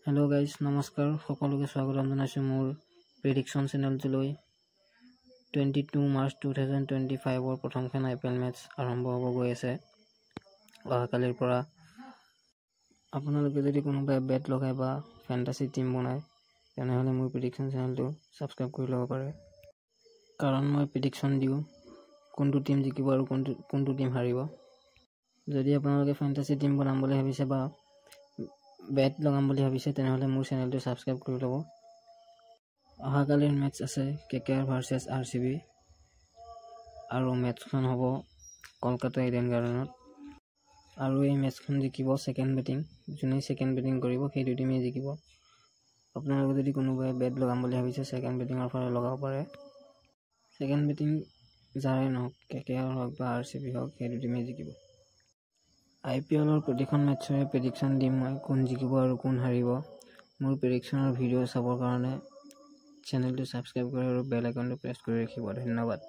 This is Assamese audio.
हेलो गाइस नमस्कार সকলোকে স্বাগতম জনাইছো মোৰ প্ৰেডিকচন চেনেলটোলৈ 22 মাৰ্চ 2025 ৰ প্ৰথমখন আইপিএল মেচ আৰম্ভ হ'ব গৈ আছে অহাকালিৰ পৰা আপোনালোকে যদি কোনোবাই বেট লগাই বা ফ্যান্টাসি টিম বনায় তেনেহলে মোৰ প্ৰেডিকচন চেনেলটো সাবস্ক্ৰাইব কৰি ল'ব পাৰে কাৰণ মই প্ৰেডিকচন দিও কোনটো টিম জিকিব আৰু কোনটো টিম হাৰিব যদি আপোনালোকে ফ্যান্টাসি টিম বনাম বুলি ভাবিছে বা বেট লগাম বুলি ভাবিছে তেনেহলে মোৰ চেনেলটো সাবস্ক্ৰাইব কৰি ল'ব অহাকালিৰ মেচ আছে কেকেআৰ ভাৰ্চেছ আৰসিবি আৰু মেচখন হ'ব কলকাতা ইডেন গাৰ্ডেনত আৰু এই মেচখন জিকিব সেকেন্ড বেটিং যোনে সেকেন্ড বেটিং কৰিব সেই দুই টিমে জিকিব আপোনালোকে যদি কোনোবাই বেট লগাম বুলি ভাবিছে সেকেন্ড বেটিংৰ ফালে লগাব পাৰে সেকেন্ড বেটিং যাৰে নহওক কেকেআৰ হওক বা আৰসিবি হওক সেই দুই টিমে জিকিব আইপিএলৰ প্ৰতিখন মেচৰে প্ৰেডিকচন দিম মই কোন জিকিব আৰু কোন হাৰিব মোৰ প্ৰেডিকচনৰ ভিডিঅ চাবৰ কাৰণে চেনেলটো সাবস্ক্ৰাইব কৰি আৰু বেল আইকনটো প্ৰেছ কৰি ৰাখিব ধন্যবাদ